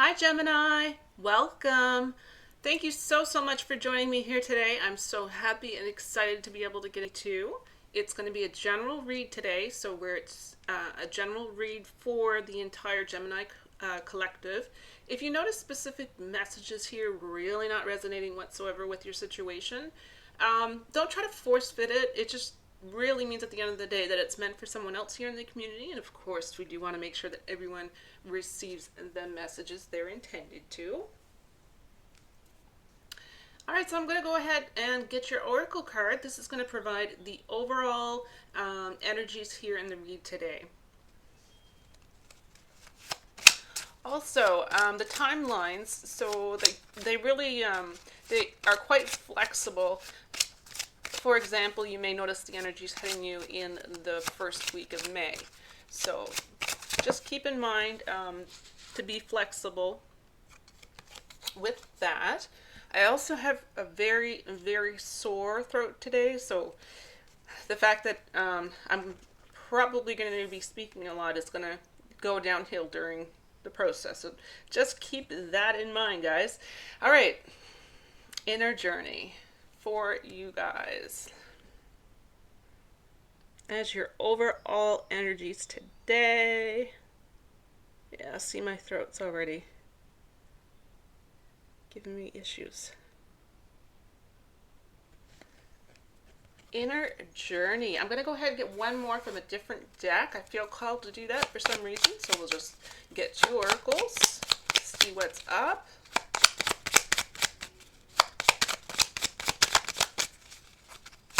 Hi, Gemini. Welcome. Thank you so much for joining me here today. I'm so happy and excited to be able to get it to. It's going to be a general read today, so where it's a general read for the entire Gemini collective. If you notice specific messages here really not resonating whatsoever with your situation, don't try to force fit it. It just really means at the end of the day that it's meant for someone else here in the community. And of course, we do want to make sure that everyone receives the messages they're intended to. All right, so I'm going to go ahead and get your oracle card. This is going to provide the overall energies here in the read today. Also, the timelines, so they really they are quite flexible. For example, you may notice the energies hitting you in the first week of May. So just keep in mind to be flexible with that. I also have a very sore throat today, so the fact that I'm probably going to be speaking a lot is going to go downhill during the process. So just keep that in mind, guys. All right, inner journey for you guys as your overall energies today. Yeah, see, my throat's already giving me issues. Inner journey. I'm going to go ahead and get one more from a different deck. I feel called to do that for some reason, so we'll just get two oracles, see what's up.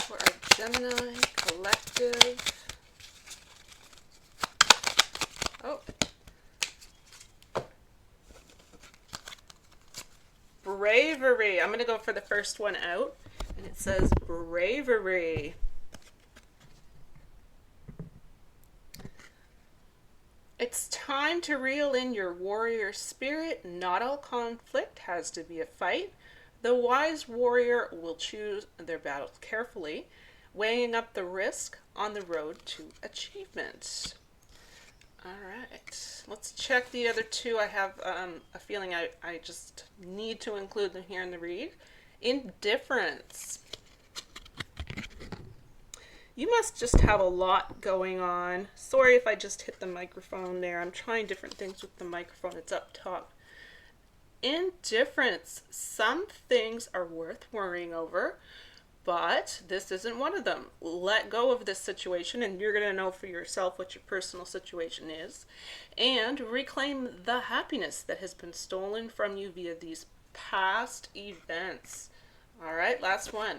For our Gemini collective. Oh. Bravery. I'm going to go for the first one out. And it says bravery. It's time to reel in your warrior spirit. Not all conflict has to be a fight. The wise warrior will choose their battles carefully, weighing up the risk on the road to achievement. All right, let's check the other two. I have a feeling I just need to include them here in the read. Indifference. You must just have a lot going on. Sorry if I just hit the microphone there. I'm trying different things with the microphone. It's up top. Indifference. Some things are worth worrying over, but this isn't one of them. Let go of this situation, and you're going to know for yourself what your personal situation is, and reclaim the happiness that has been stolen from you via these past events. All right, last one.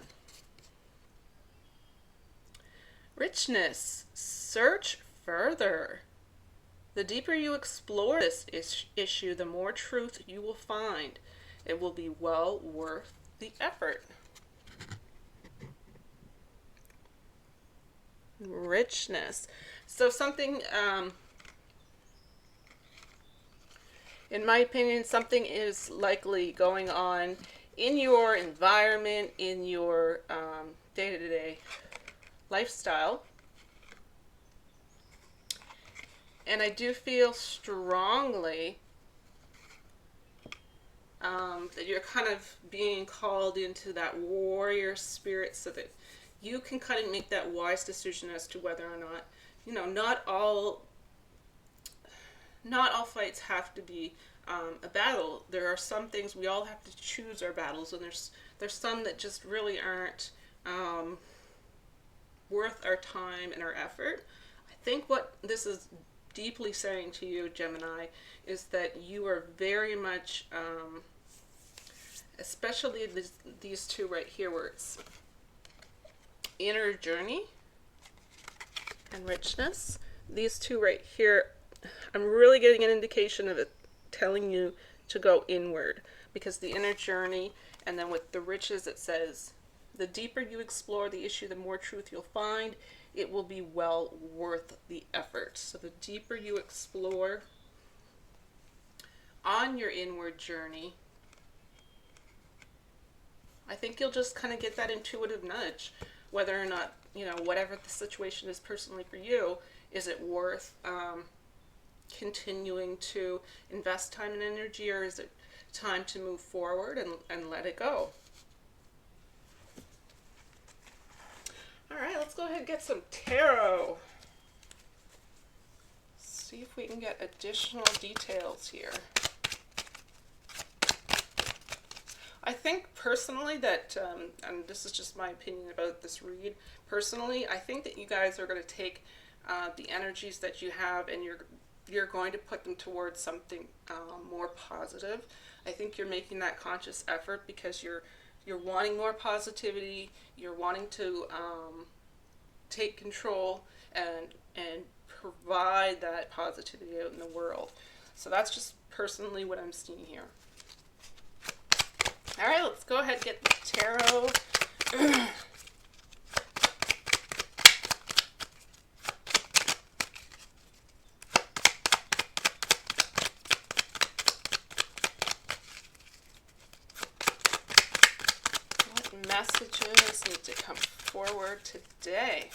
Richness. Search further. The deeper you explore this issue, the more truth you will find. It will be well worth the effort. Richness. So something, in my opinion, something is likely going on in your environment, in your day-to-day lifestyle. And I do feel strongly that you're kind of being called into that warrior spirit so that you can kind of make that wise decision as to whether or not, not all fights have to be a battle. There are some things we all have to choose our battles, and there's some that just really aren't worth our time and our effort. I think what this is deeply saying to you, Gemini, is that you are very much, especially these two right here, where it's inner journey and richness. These two right here, I'm really getting an indication of it telling you to go inward, because the inner journey, and then with the riches it says, the deeper you explore the issue, the more truth you'll find. It will be well worth the effort. So the deeper you explore on your inward journey, I think you'll just kind of get that intuitive nudge, whether or not, whatever the situation is personally for you, is it worth continuing to invest time and energy, or is it time to move forward and let it go? All right, let's go ahead and get some tarot. See if we can get additional details here. I think personally that, and this is just my opinion about this read, personally, I think that you guys are going to take the energies that you have and you're going to put them towards something more positive. I think you're making that conscious effort because you're wanting more positivity, you're wanting to take control and provide that positivity out in the world. So that's just personally what I'm seeing here. All right, let's go ahead and get the tarot. What messages need to come forward today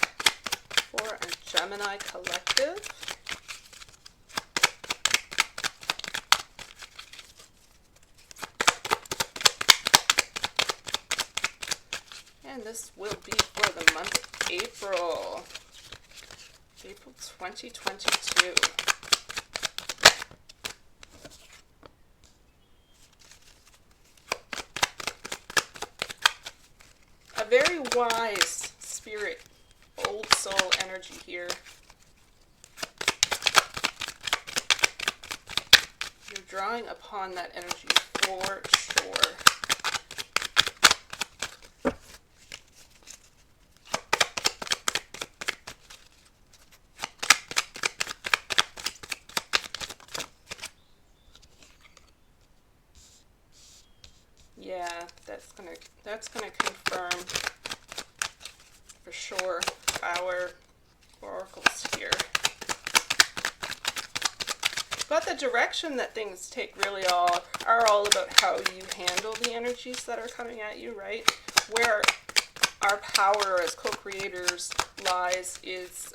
for a Gemini collective? And this will be for the month of April 2022. A very wise spirit, old soul energy here. You're drawing upon that energy for sure. Yeah, that's gonna confirm for sure our oracles here. But the direction that things take really are all about how you handle the energies that are coming at you, right? Where our power as co-creators lies is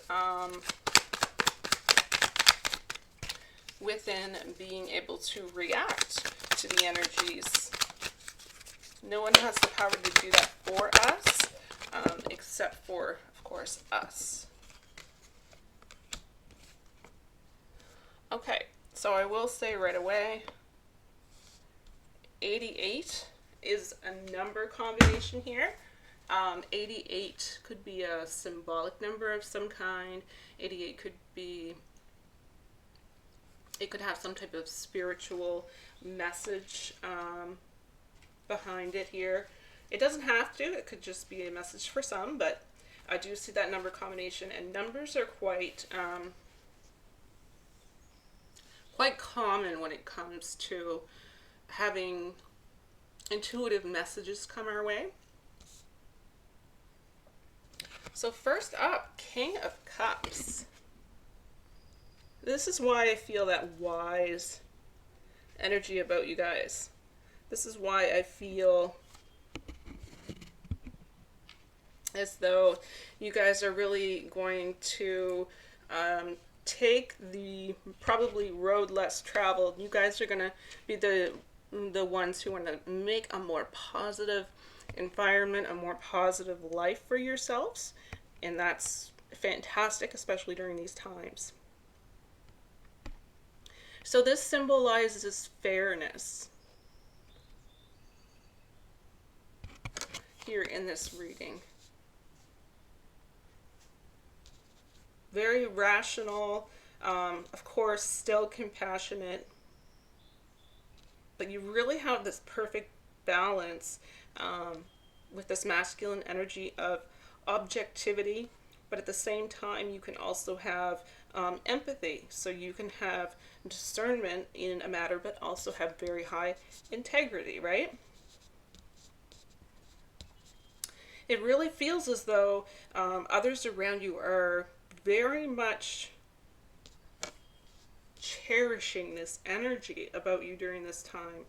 within being able to react to the energies. No one has the power to do that for us, except for, of course, us. Okay, so I will say right away, 88 is a number combination here. 88 could be a symbolic number of some kind. 88 could be, it could have some type of spiritual message behind it here. It doesn't have to, it could just be a message for some, but I do see that number combination, and numbers are quite common when it comes to having intuitive messages come our way. So first up, King of Cups. This is why I feel that wise energy about you guys. This is why I feel as though you guys are really going to take the probably road less traveled. You guys are going to be the ones who want to make a more positive environment, a more positive life for yourselves. And that's fantastic, especially during these times. So this symbolizes fairness here in this reading. Very rational, of course, still compassionate, but you really have this perfect balance with this masculine energy of objectivity, but at the same time you can also have empathy, so you can have discernment in a matter but also have very high integrity, right? It really feels as though others around you are very much cherishing this energy about you during this time.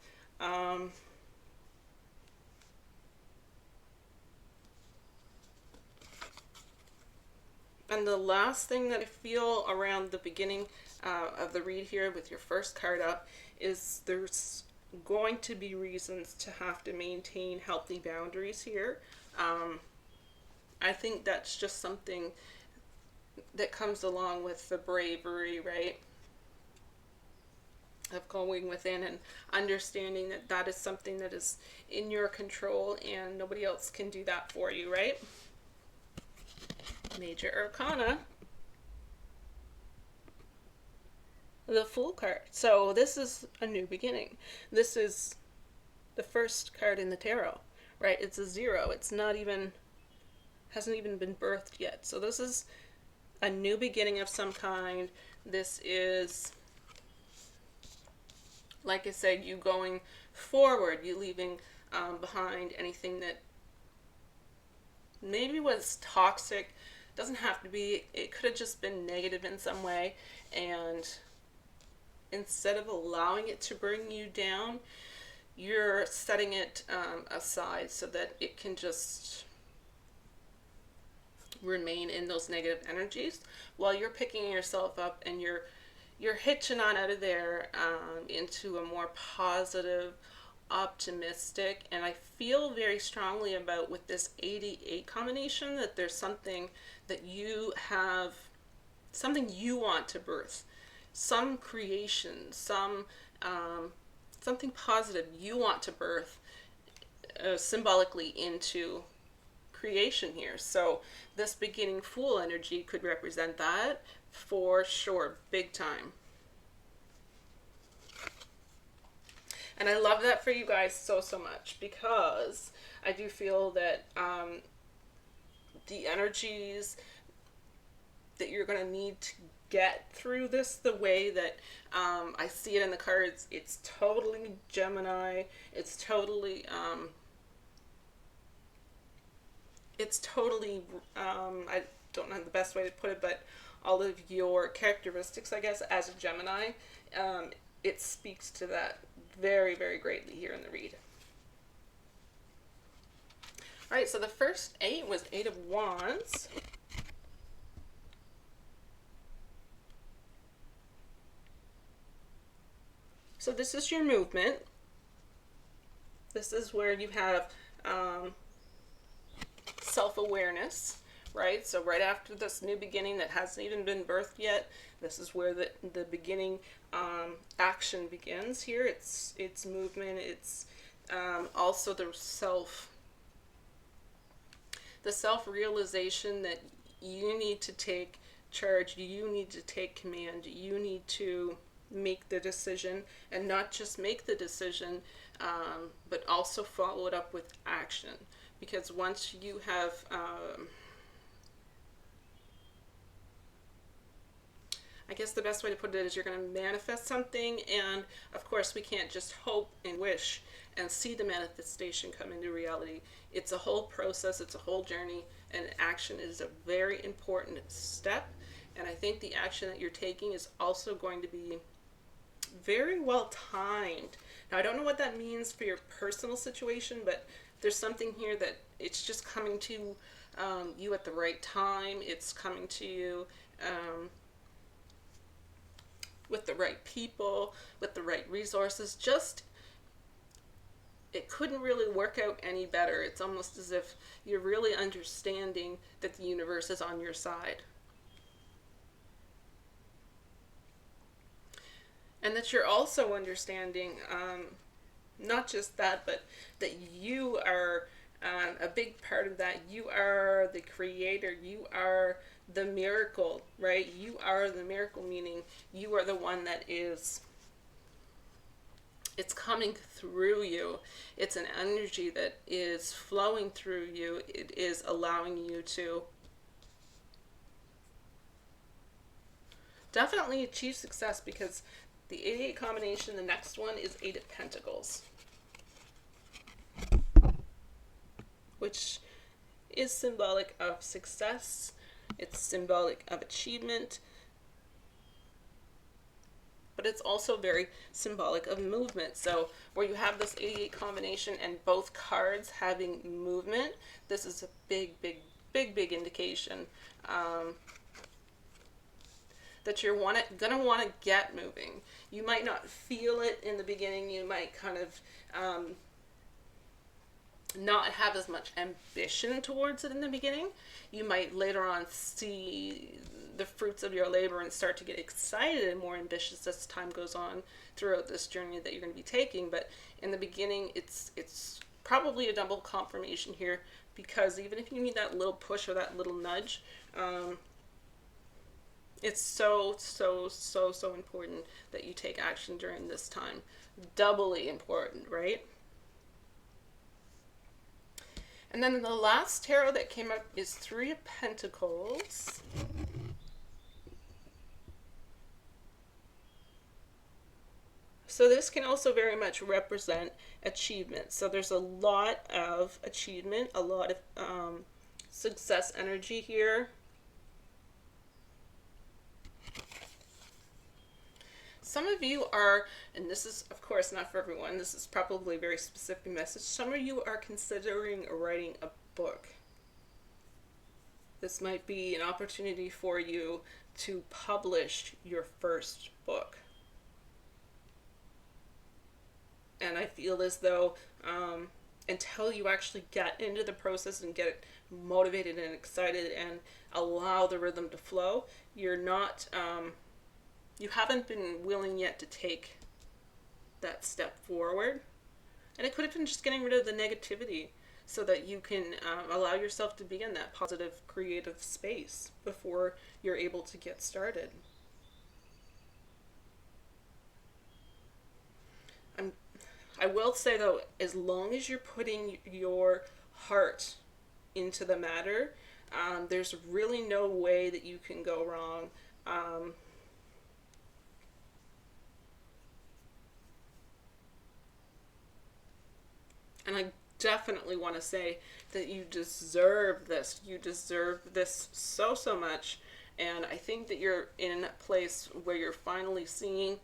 And the last thing that I feel around the beginning of the read here with your first card up is there's going to be reasons to have to maintain healthy boundaries here. I think that's just something that comes along with the bravery, right? Of going within and understanding that that is something that is in your control and nobody else can do that for you, right? Major Arcana, the Fool card. So this is a new beginning. This is the first card in the tarot, right? It's a 0. It's not even, hasn't even been birthed yet. So this is a new beginning of some kind. This is, like I said, you going forward, you leaving behind anything that maybe was toxic. Doesn't have to be, it could have just been negative in some way, and instead of allowing it to bring you down, you're setting it aside so that it can just remain in those negative energies while you're picking yourself up and you're hitching on out of there into a more positive, optimistic, and I feel very strongly about with this 88 combination that there's something that you have, something you want to birth, some creation, something positive you want to birth symbolically into creation here. So this beginning Fool energy could represent that for sure, big time. And I love that for you guys so much, because I do feel that the energies that you're going to need to get through this the way that I see it in the cards, it's totally Gemini, it's totally I don't know the best way to put it, but all of your characteristics, I guess, as a Gemini, it speaks to that very, very greatly here in the read. All right, so the first 8 was 8 of Wands. So this is your movement. This is where you have self-awareness, right? So right after this new beginning that hasn't even been birthed yet, this is where the beginning action begins here. It's movement. It's also the self-realization that you need to take charge. You need to take command. You need to make the decision, and not just make the decision, but also follow it up with action. Because once you have I guess the best way to put it is you're going to manifest something, and of course we can't just hope and wish and see the manifestation come into reality. It's a whole process, it's a whole journey, and action is a very important step. And I think the action that you're taking is also going to be very well timed. Now I don't know what that means for your personal situation, but there's something here that it's just coming to you at the right time. It's coming to you with the right people, with the right resources. Just, it couldn't really work out any better. It's almost as if you're really understanding that the universe is on your side. And that you're also understanding, not just that, but that you are a big part of that. You are the creator. You are the miracle, right? You are the miracle, meaning you are the one that is, it's coming through you. It's an energy that is flowing through you. It is allowing you to definitely achieve success, because the 88 combination, the next one is 8 of Pentacles, which is symbolic of success. It's symbolic of achievement, but it's also very symbolic of movement. So where you have this 88 combination and both cards having movement, this is a big indication that you're gonna want to get moving. You might not feel it in the beginning. You might kind of not have as much ambition towards it in the beginning. You might later on see the fruits of your labor and start to get excited and more ambitious as time goes on throughout this journey that you're going to be taking. But in the beginning, it's probably a double confirmation here, because even if you need that little push or that little nudge, it's so important that you take action during this time. Doubly important, right? And then the last tarot that came up is Three of Pentacles. So this can also very much represent achievement. So there's a lot of achievement, a lot of success energy here. Some of you are, and this is of course not for everyone, this is probably a very specific message, some of you are considering writing a book. This might be an opportunity for you to publish your first book. And I feel as though until you actually get into the process and get motivated and excited and allow the rhythm to flow, you're not, you haven't been willing yet to take that step forward. And it could have been just getting rid of the negativity so that you can allow yourself to be in that positive, creative space before you're able to get started. I will say though, as long as you're putting your heart into the matter, there's really no way that you can go wrong. And I definitely want to say that you deserve this. You deserve this so much. And I think that you're in a place where you're finally seeing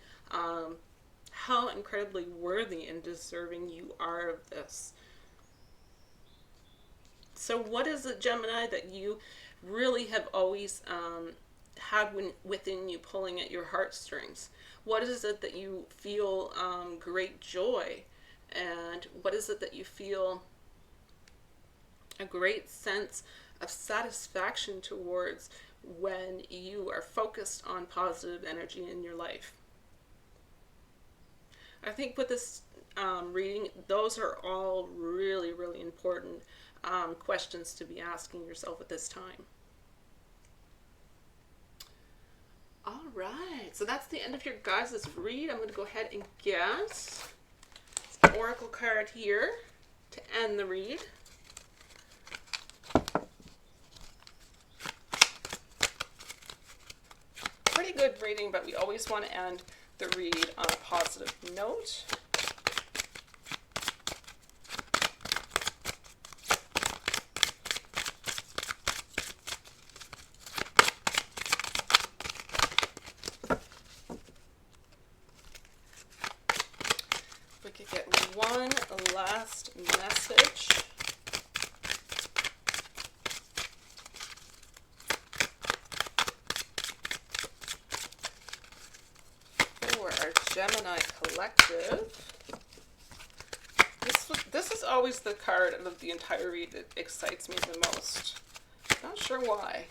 how incredibly worthy and deserving you are of this. So what is it, Gemini, that you really have always had within you pulling at your heartstrings? What is it that you feel great joy? And what is it that you feel a great sense of satisfaction towards when you are focused on positive energy in your life? I think with this reading, those are all really important questions to be asking yourself at this time. All right, so that's the end of your guys' read. I'm going to go ahead and get an oracle card here to end the read. Pretty good reading, but we always want to end the read on a positive note. We could get one last message. Gemini collective. This is always the card of the entire read that excites me the most. Not sure why.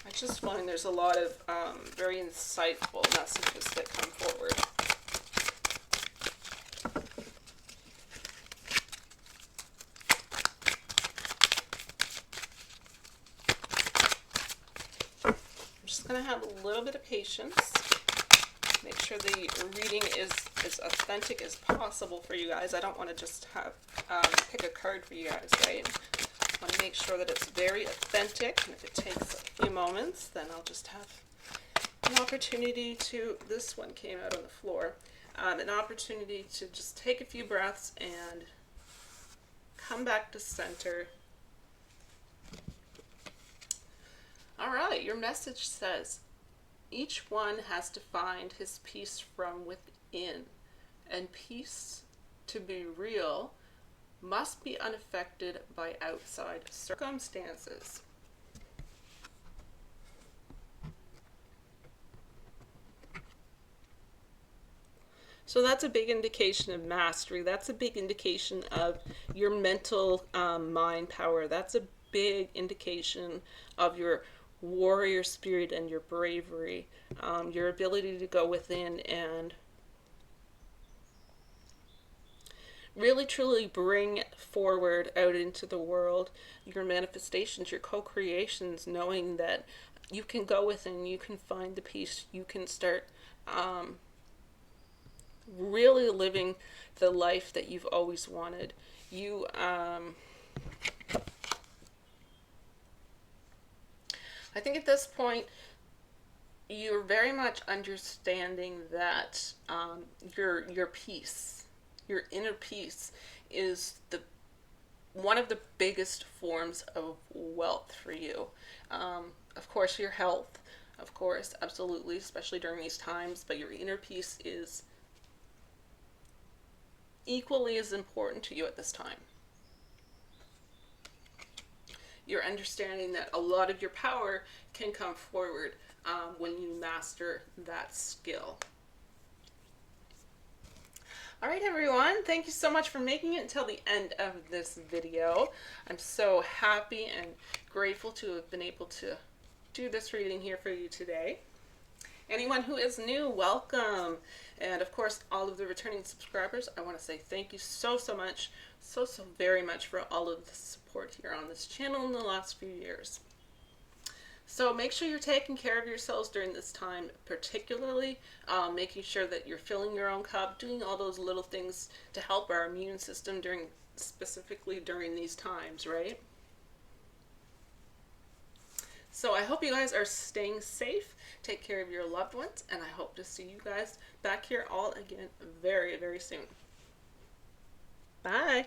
I just find there's a lot of very insightful messages that come forward. Going to have a little bit of patience. Make sure the reading is as authentic as possible for you guys. I don't want to just have pick a card for you guys, right? I want to make sure that it's very authentic, and if it takes a few moments, then I'll just have an opportunity to, this one came out on the floor, an opportunity to just take a few breaths and come back to center. All right, your message says, each one has to find his peace from within, and peace to be real must be unaffected by outside circumstances. So that's a big indication of mastery. That's a big indication of your mental mind power. That's a big indication of your warrior spirit and your bravery, your ability to go within and really truly bring forward out into the world your manifestations, your co-creations, knowing that you can go within, you can find the peace, you can start really living the life that you've always wanted. You I think at this point you're very much understanding that your peace, your inner peace, is the one of the biggest forms of wealth for you. Of course, your health, of course, absolutely, especially during these times, but your inner peace is equally as important to you at this time. You're understanding that a lot of your power can come forward when you master that skill. All right, everyone, thank you so much for making it until the end of this video. I'm so happy and grateful to have been able to do this reading here for you today. Anyone who is new, welcome. And of course, all of the returning subscribers, I want to say thank you so much, so very much for all of the support here on this channel in the last few years. So make sure you're taking care of yourselves during this time, particularly making sure that you're filling your own cup, doing all those little things to help our immune system specifically during these times, right? So I hope you guys are staying safe, take care of your loved ones, and I hope to see you guys back here all again very soon. Bye.